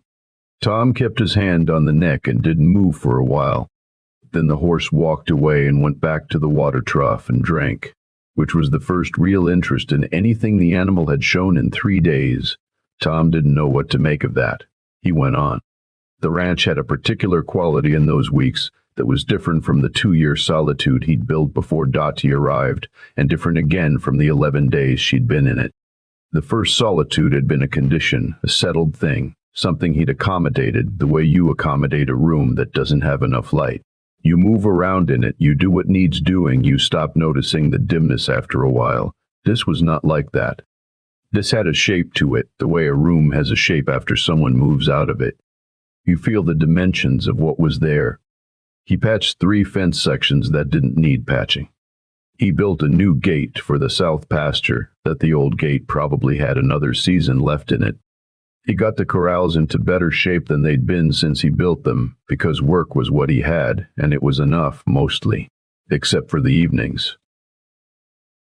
Tom kept his hand on the neck and didn't move for a while. Then the horse walked away and went back to the water trough and drank, which was the first real interest in anything the animal had shown in 3 days. Tom didn't know what to make of that. He went on. The ranch had a particular quality in those weeks that was different from the 2-year solitude he'd built before Dahti arrived, and different again from the 11 days she'd been in it. The first solitude had been a condition, a settled thing, something he'd accommodated the way you accommodate a room that doesn't have enough light. You move around in it, you do what needs doing, you stop noticing the dimness after a while. This was not like that. This had a shape to it, the way a room has a shape after someone moves out of it. You feel the dimensions of what was there. He patched 3 fence sections that didn't need patching. He built a new gate for the south pasture, that the old gate probably had another season left in it. He got the corrals into better shape than they'd been since he built them, because work was what he had, and it was enough, mostly, except for the evenings.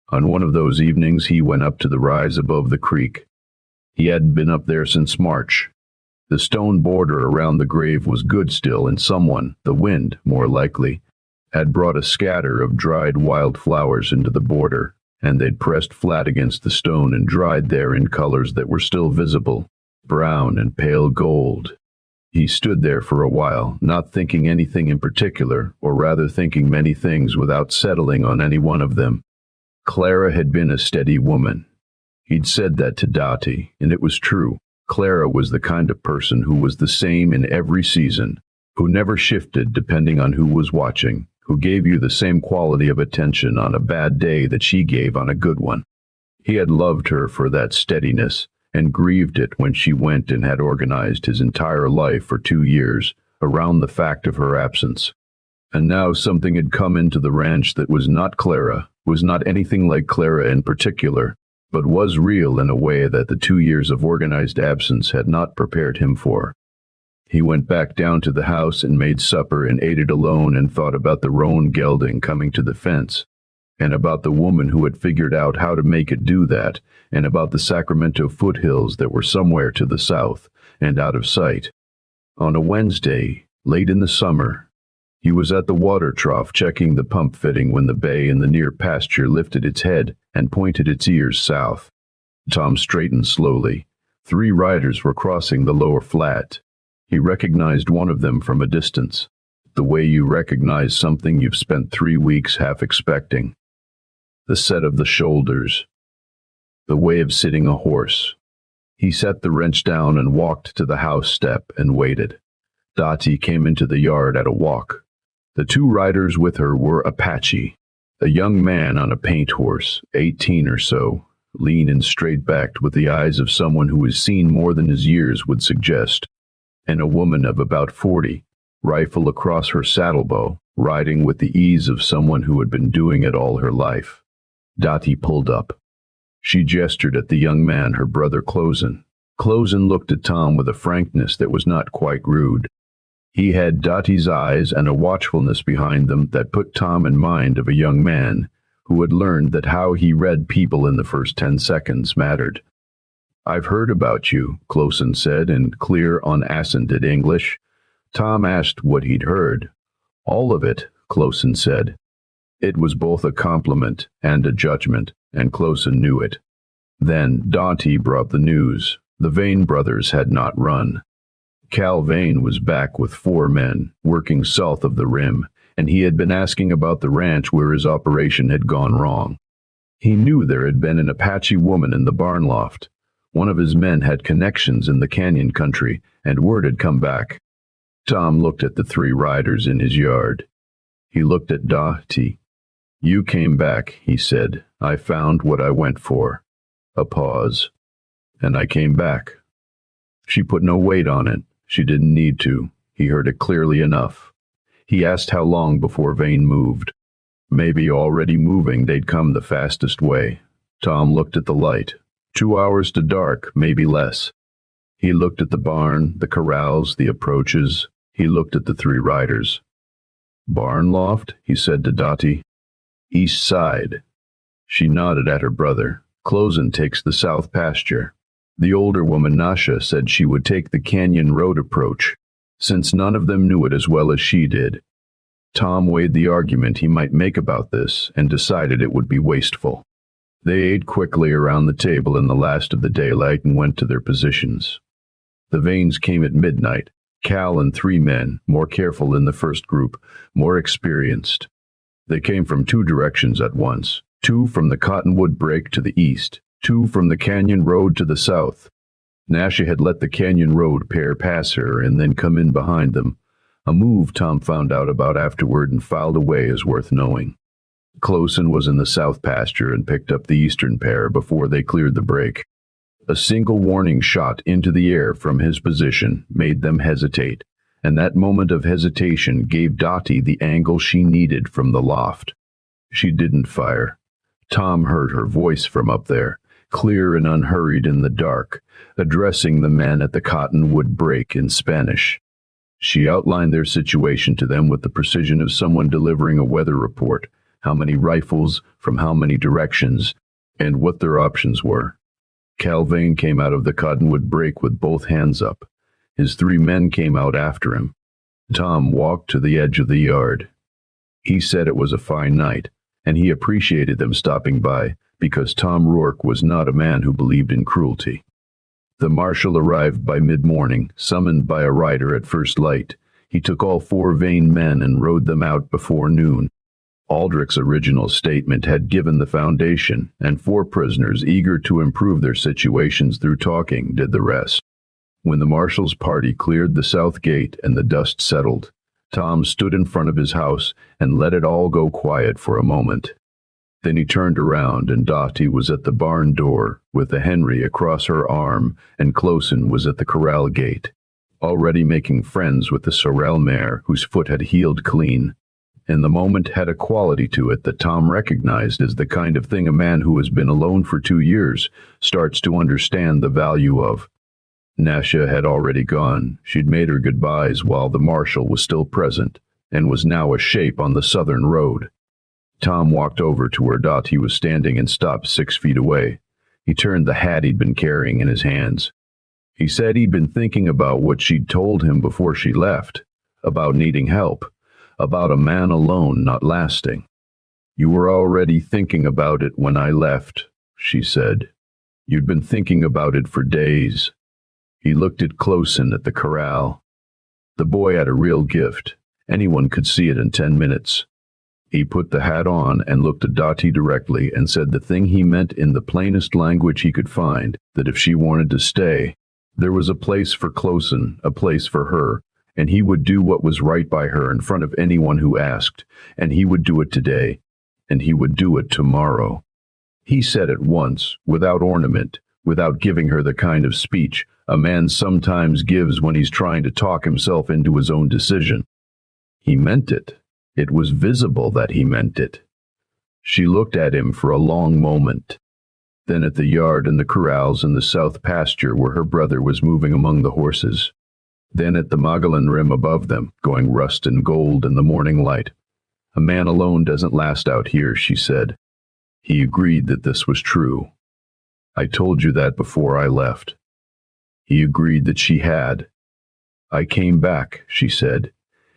On one of those evenings he went up to the rise above the creek. He hadn't been up there since March. The stone border around the grave was good still, and someone, the wind, more likely, had brought a scatter of dried wild flowers into the border, and they'd pressed flat against the stone and dried there in colors that were still visible, brown and pale gold. He stood there for a while, not thinking anything in particular, or rather thinking many things without settling on any one of them. Clara had been a steady woman. He'd said that to Dahti, and it was true. Clara was the kind of person who was the same in every season, who never shifted depending on who was watching, who gave you the same quality of attention on a bad day that she gave on a good one. He had loved her for that steadiness, and grieved it when she went and had organized his entire life for 2 years around the fact of her absence. And now something had come into the ranch that was not Clara, was not anything like Clara in particular, but was real in a way that the 2 years of organized absence had not prepared him for. He went back down to the house and made supper and ate it alone and thought about the Roan Gelding coming to the fence, and about the woman who had figured out how to make it do that, and about the Sacramento foothills that were somewhere to the south and out of sight. On a Wednesday, late in the summer, he was at the water trough checking the pump fitting when the bay in the near pasture lifted its head and pointed its ears south. Tom straightened slowly. 3 riders were crossing the lower flat. He recognized one of them from a distance, the way you recognize something you've spent 3 weeks half expecting. The set of the shoulders, the way of sitting a horse. He set the wrench down and walked to the house step and waited. Dahti came into the yard at a walk. The 2 riders with her were Apache, a young man on a paint horse, 18 or so, lean and straight-backed with the eyes of someone who has seen more than his years would suggest, and a woman of about 40, rifle across her saddlebow, riding with the ease of someone who had been doing it all her life. Dahti pulled up. She gestured at the young man, her brother Closen. Closen looked at Tom with a frankness that was not quite rude. He had Dahti's eyes and a watchfulness behind them that put Tom in mind of a young man who had learned that how he read people in the first 10 seconds mattered. "I've heard about you," Closen said in clear, unaccented English. Tom asked what he'd heard. "All of it," Closen said. It was both a compliment and a judgment, and Closen knew it. Then Dahti brought the news. The Vane brothers had not run. Cal Vane was back with 4 men, working south of the rim, and he had been asking about the ranch where his operation had gone wrong. He knew there had been an Apache woman in the barn loft. One of his men had connections in the canyon country, and word had come back. Tom looked at the 3 riders in his yard. He looked at Dahti. "You came back," he said. "I found what I went for." A pause. "And I came back." She put no weight on it. She didn't need to. He heard it clearly enough. He asked how long before Vane moved. Maybe already moving, they'd come the fastest way. Tom looked at the light. 2 hours to dark, maybe less. He looked at the barn, the corrals, the approaches. He looked at the 3 riders. "Barn loft?" he said to Dahti. "East side." She nodded at her brother. "Closen takes the south pasture." The older woman, Nasha, said she would take the canyon road approach, since none of them knew it as well as she did. Tom weighed the argument he might make about this and decided it would be wasteful. They ate quickly around the table in the last of the daylight and went to their positions. The Vanes came at midnight, Cal and 3 men, more careful than the first group, more experienced. They came from 2 directions at once, 2 from the Cottonwood Break to the east, 2 from the Canyon Road to the south. Nasha had let the Canyon Road pair pass her and then come in behind them, a move Tom found out about afterward and filed away as worth knowing. Closen was in the south pasture and picked up the eastern pair before they cleared the break. A single warning shot into the air from his position made them hesitate, and that moment of hesitation gave Dahti the angle she needed from the loft. She didn't fire. Tom heard her voice from up there, clear and unhurried in the dark, addressing the men at the cottonwood brake in Spanish. She outlined their situation to them with the precision of someone delivering a weather report, how many rifles, from how many directions, and what their options were. Calvin came out of the cottonwood brake with both hands up. His 3 men came out after him. Tom walked to the edge of the yard. He said it was a fine night, and he appreciated them stopping by, because Tom Rourke was not a man who believed in cruelty. The marshal arrived by mid-morning, summoned by a rider at first light. He took all 4 vain men and rode them out before noon. Aldrich's original statement had given the foundation, and 4 prisoners eager to improve their situations through talking did the rest. When the marshal's party cleared the south gate and the dust settled, Tom stood in front of his house and let it all go quiet for a moment. Then he turned around, and Dahti was at the barn door, with the Henry across her arm, and Closen was at the corral gate, already making friends with the sorrel mare whose foot had healed clean. And the moment had a quality to it that Tom recognized as the kind of thing a man who has been alone for 2 years starts to understand the value of. Nasha had already gone. She'd made her goodbyes while the marshal was still present, and was now a shape on the southern road. Tom walked over to where Dahti was standing and stopped 6 feet away. He turned the hat he'd been carrying in his hands. He said he'd been thinking about what she'd told him before she left, about needing help, about a man alone not lasting. "You were already thinking about it when I left," she said. "You'd been thinking about it for days." He looked at Closen at the corral. The boy had a real gift. Anyone could see it in 10 minutes. He put the hat on and looked at Dahti directly and said the thing he meant in the plainest language he could find, that if she wanted to stay, there was a place for Closen, a place for her, and he would do what was right by her in front of anyone who asked, and he would do it today, and he would do it tomorrow. He said it once, without ornament, without giving her the kind of speech a man sometimes gives when he's trying to talk himself into his own decision. He meant it. It was visible that he meant it. She looked at him for a long moment, then at the yard and the corrals in the south pasture where her brother was moving among the horses, then at the Mogollon rim above them, going rust and gold in the morning light. "A man alone doesn't last out here," she said. He agreed that this was true. "I told you that before I left." He agreed that she had. "I came back," she said.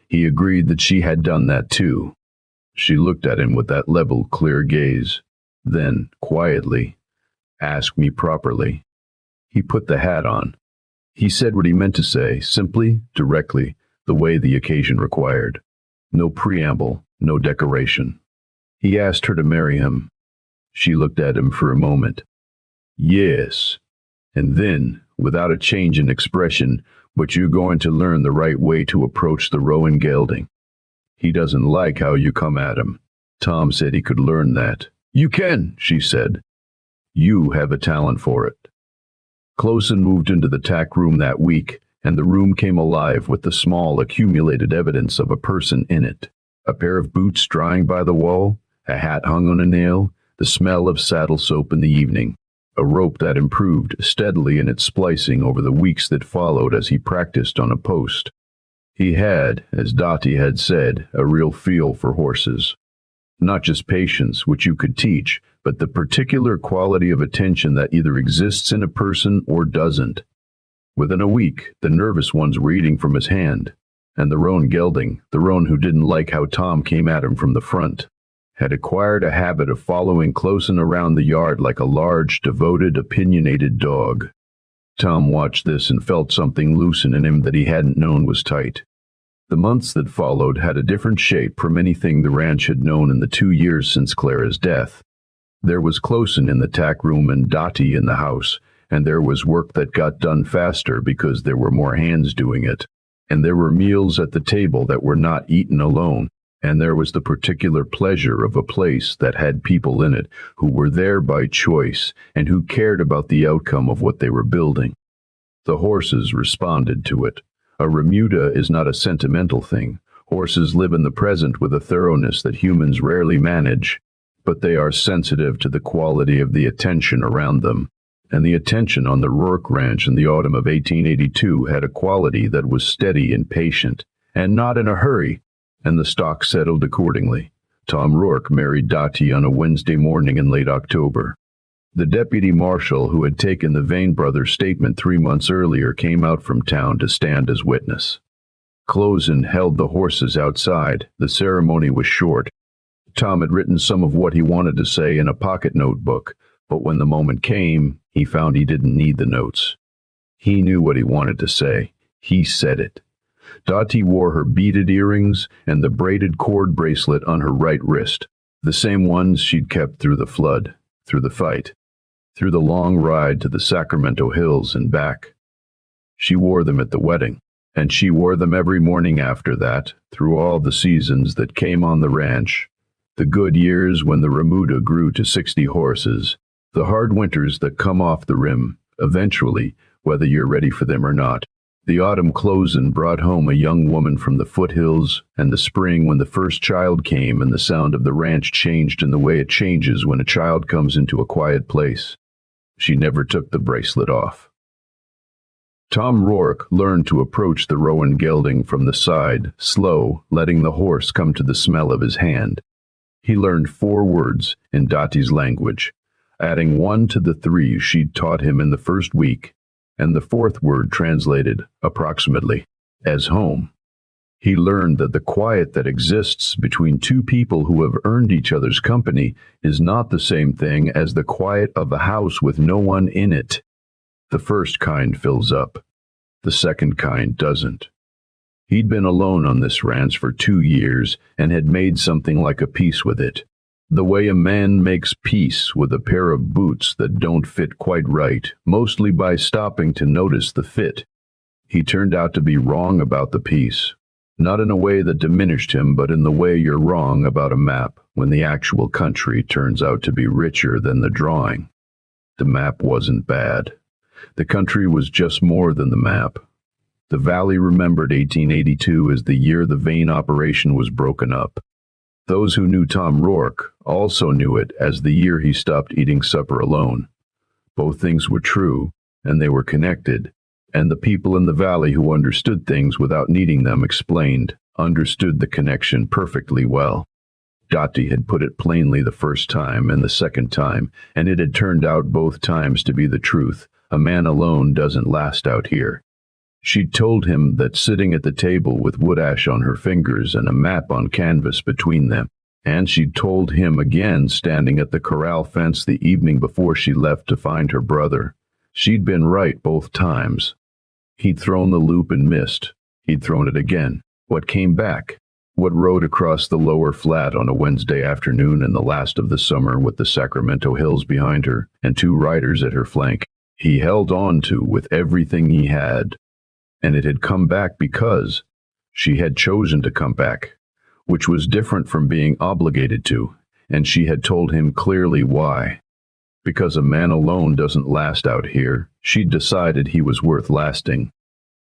He agreed that she had done that too. She looked at him with that level, clear gaze. Then, quietly, "Ask me properly." He put the hat on. He said what he meant to say, simply, directly, the way the occasion required. No preamble, no decoration. He asked her to marry him. She looked at him for a moment. "Yes." And then, without a change in expression, "But you're going to learn the right way to approach the Roan Gelding. He doesn't like how you come at him." Tom said he could learn that. "You can," she said. "You have a talent for it." Closen moved into the tack room that week, and the room came alive with the small accumulated evidence of a person in it. A pair of boots drying by the wall, a hat hung on a nail, the smell of saddle soap in the evening, a rope that improved steadily in its splicing over the weeks that followed as he practiced on a post. He had, as Dahti had said, a real feel for horses. Not just patience, which you could teach, but the particular quality of attention that either exists in a person or doesn't. Within a week, the nervous ones were eating from his hand, and the Roan Gelding, the roan who didn't like how Tom came at him from the front, had acquired a habit of following Closen around the yard like a large, devoted, opinionated dog. Tom watched this and felt something loosen in him that he hadn't known was tight. The months that followed had a different shape from anything the ranch had known in the 2 years since Clara's death. There was Closen in the tack room and Dahti in the house, and there was work that got done faster because there were more hands doing it, and there were meals at the table that were not eaten alone, and there was the particular pleasure of a place that had people in it who were there by choice and who cared about the outcome of what they were building. The horses responded to it. A remuda is not a sentimental thing. Horses live in the present with a thoroughness that humans rarely manage, but they are sensitive to the quality of the attention around them. And the attention on the Rourke ranch in the autumn of 1882 had a quality that was steady and patient, and not in a hurry, and the stock settled accordingly. Tom Rourke married Dahti on a Wednesday morning in late October. The deputy marshal who had taken the Vane brothers' statement 3 months earlier came out from town to stand as witness. Closen held the horses outside. The ceremony was short. Tom had written some of what he wanted to say in a pocket notebook, but when the moment came, he found he didn't need the notes. He knew what he wanted to say. He said it. Dahti wore her beaded earrings and the braided cord bracelet on her right wrist, the same ones she'd kept through the flood, through the fight, through the long ride to the Sacramento Hills and back. She wore them at the wedding, and she wore them every morning after that, through all the seasons that came on the ranch, the good years when the remuda grew to 60 horses, the hard winters that come off the rim, eventually, whether you're ready for them or not. The autumn Closen brought home a young woman from the foothills, and the spring when the first child came and the sound of the ranch changed in the way it changes when a child comes into a quiet place. She never took the bracelet off. Tom Rourke learned to approach the Roan Gelding from the side, slow, letting the horse come to the smell of his hand. He learned 4 words in Dahti's language, adding 1 to the 3 she'd taught him in the first week, and the 4th word translated, approximately, as home. He learned that the quiet that exists between 2 people who have earned each other's company is not the same thing as the quiet of a house with no one in it. The first kind fills up. The second kind doesn't. He'd been alone on this ranch for 2 years and had made something like a peace with it. The way a man makes peace with a pair of boots that don't fit quite right, mostly by stopping to notice the fit. He turned out to be wrong about the peace. Not in a way that diminished him, but in the way you're wrong about a map when the actual country turns out to be richer than the drawing. The map wasn't bad. The country was just more than the map. The valley remembered 1882 as the year the Vane operation was broken up. Those who knew Tom Rourke also knew it as the year he stopped eating supper alone. Both things were true, and they were connected, and the people in the valley who understood things without needing them explained, understood the connection perfectly well. Dahti had put it plainly the first time and the second time, and it had turned out both times to be the truth. A man alone doesn't last out here. She'd told him that sitting at the table with wood ash on her fingers and a map on canvas between them, and she'd told him again standing at the corral fence the evening before she left to find her brother. She'd been right both times. He'd thrown the loop and missed. He'd thrown it again. What came back? What rode across the lower flat on a Wednesday afternoon in the last of the summer with the Sacramento Hills behind her and 2 riders at her flank? He held on to with everything he had. And it had come back because she had chosen to come back, which was different from being obligated to, and she had told him clearly why. Because a man alone doesn't last out here, she'd decided he was worth lasting.